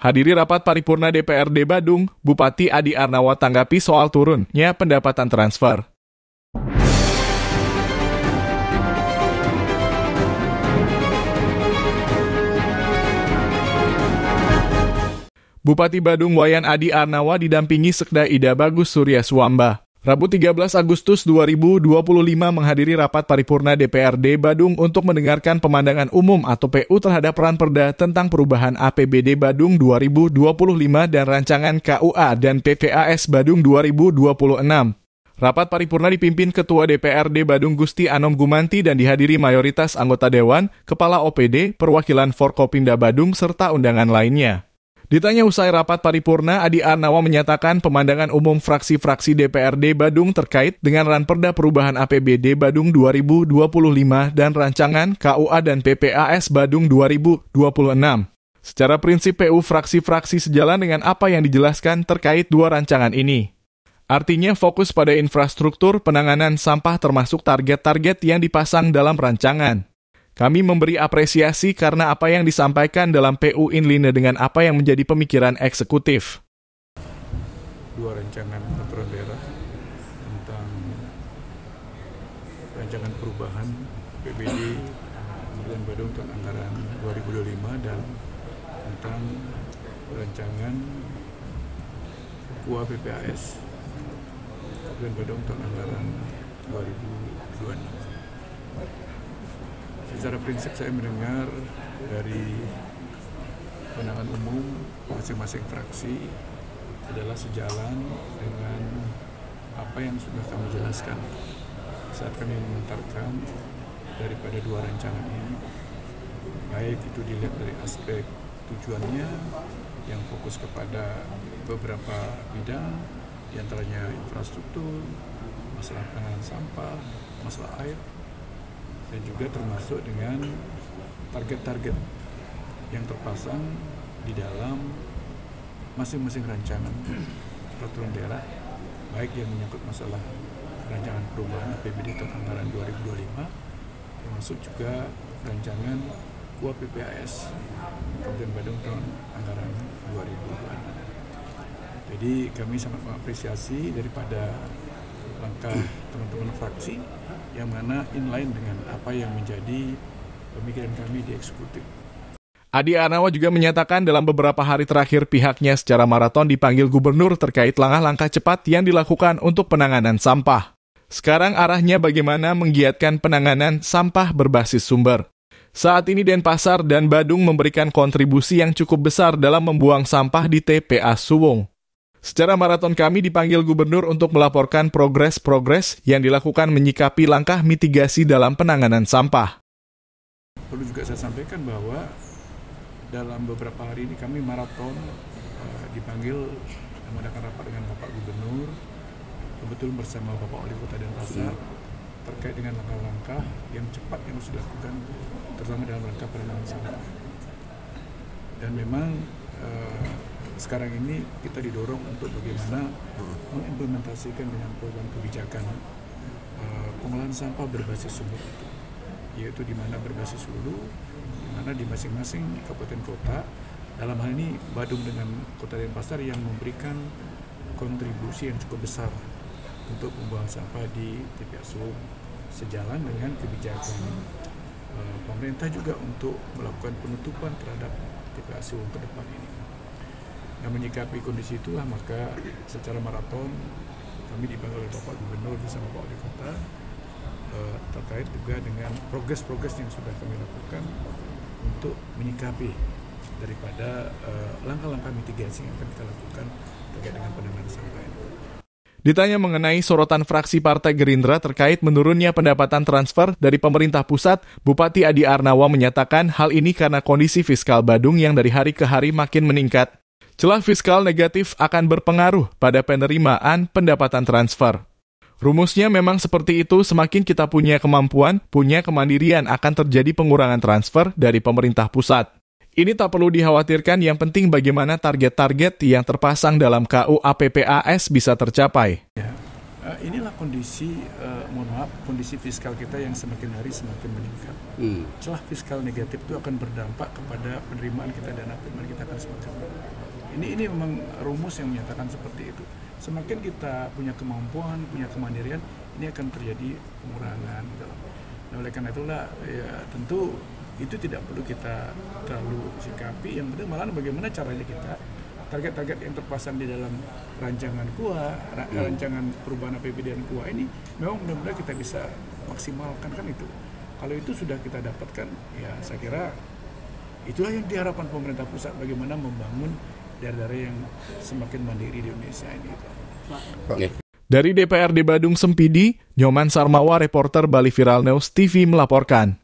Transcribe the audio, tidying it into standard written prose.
Hadiri rapat paripurna DPRD Badung, Bupati Adi Arnawa tanggapi soal turunnya pendapatan transfer. Bupati Badung Wayan Adi Arnawa didampingi Sekda Ida Bagus Surya Swamba. Rabu 13 Agustus 2025 menghadiri rapat paripurna DPRD Badung untuk mendengarkan pemandangan umum atau PU terhadap Ranperda tentang perubahan APBD Badung 2025 dan rancangan KUA dan PPAS Badung 2026. Rapat paripurna dipimpin Ketua DPRD Badung Gusti Anom Gumanti dan dihadiri mayoritas anggota Dewan, Kepala OPD, perwakilan Forkopimda Badung, serta undangan lainnya. Ditanya usai rapat paripurna, Adi Arnawa menyatakan pemandangan umum fraksi-fraksi DPRD Badung terkait dengan Ranperda perubahan APBD Badung 2025 dan rancangan KUA dan PPAS Badung 2026. Secara prinsip PU fraksi-fraksi sejalan dengan apa yang dijelaskan terkait dua rancangan ini. Artinya fokus pada infrastruktur penanganan sampah termasuk target-target yang dipasang dalam rancangan. Kami memberi apresiasi karena apa yang disampaikan dalam PU inline dengan apa yang menjadi pemikiran eksekutif. Dua rancangan peraturan daerah tentang rancangan perubahan APBD Kabupaten Badung tahun anggaran 2025 dan tentang rancangan KUA PPAS Kabupaten Badung tahun anggaran 2026. Secara prinsip saya mendengar dari pandangan umum masing-masing fraksi adalah sejalan dengan apa yang sudah kami jelaskan saat kami mengantarkan daripada dua rancangan ini, baik itu dilihat dari aspek tujuannya yang fokus kepada beberapa bidang, diantaranya infrastruktur, masalah penanganan sampah, masalah air, dan juga termasuk dengan target-target yang terpasang di dalam masing-masing rancangan peraturan daerah, baik yang menyangkut masalah rancangan perubahan APBD tahun anggaran 2025, termasuk juga rancangan KUA PPAS Kabupaten Badung tahun anggaran 2026. Jadi kami sangat mengapresiasi daripada langkah teman-teman fraksi yang mana inline dengan apa yang menjadi pemikiran kami di eksekutif. Adi Arnawa juga menyatakan dalam beberapa hari terakhir pihaknya secara maraton dipanggil gubernur terkait langkah-langkah cepat yang dilakukan untuk penanganan sampah. Sekarang arahnya bagaimana menggiatkan penanganan sampah berbasis sumber. Saat ini Denpasar dan Badung memberikan kontribusi yang cukup besar dalam membuang sampah di TPA Suwung. Secara maraton kami dipanggil gubernur untuk melaporkan progres-progres yang dilakukan menyikapi langkah mitigasi dalam penanganan sampah. Perlu juga saya sampaikan bahwa dalam beberapa hari ini kami maraton dipanggil mengadakan rapat dengan Bapak Gubernur, kebetulan bersama Bapak Wali Kota Denpasar, terkait dengan langkah-langkah yang cepat yang harus dilakukan, terutama dalam rangka penanganan sampah. Dan memang sekarang ini kita didorong untuk bagaimana mengimplementasikan dengan program kebijakan pengolahan sampah berbasis sumber itu, yaitu di mana berbasis hulu, di mana di masing-masing kabupaten kota, dalam hal ini Badung dengan Kota Denpasar yang memberikan kontribusi yang cukup besar untuk pembuangan sampah di TPA Suwung, sejalan dengan kebijakan pemerintah juga untuk melakukan penutupan terhadap TPA Suwung ke depan ini. Nah, menyikapi kondisi itulah maka secara maraton kami dipanggil oleh Bapak Gubernur bersama Pak Wali Kota terkait juga dengan progres-progres yang sudah kami lakukan untuk menyikapi daripada langkah-langkah mitigasi yang akan kita lakukan terkait dengan penanganan sampah ini. Ditanya mengenai sorotan fraksi Partai Gerindra terkait menurunnya pendapatan transfer dari pemerintah pusat, Bupati Adi Arnawa menyatakan hal ini karena kondisi fiskal Badung yang dari hari ke hari makin meningkat. Celah fiskal negatif akan berpengaruh pada penerimaan pendapatan transfer. Rumusnya memang seperti itu, semakin kita punya kemampuan, punya kemandirian akan terjadi pengurangan transfer dari pemerintah pusat. Ini tak perlu dikhawatirkan, yang penting bagaimana target-target yang terpasang dalam KUA PPAS bisa tercapai. Ya, inilah kondisi, kondisi fiskal kita yang semakin hari semakin meningkat. Celah fiskal negatif itu akan berdampak kepada penerimaan kita dan APBD kita akan semakin meningkat. Ini memang rumus yang menyatakan seperti itu. Semakin kita punya kemampuan, punya kemandirian, ini akan terjadi pengurangan gitu loh. Nah, oleh karena itulah ya tentu itu tidak perlu kita terlalu sikapi, yang penting malah bagaimana caranya kita target-target yang terpasang di dalam rancangan KUA, rancangan perubahan APBD dan KUA ini memang benar-benar kita bisa maksimalkan kan itu. Kalau itu sudah kita dapatkan, ya saya kira itulah yang diharapkan pemerintah pusat, bagaimana membangun daerah-daerah yang semakin mandiri di Indonesia ini. Dari DPRD Badung Sempidi, Nyoman Sarmawa, reporter Bali Viral News TV melaporkan.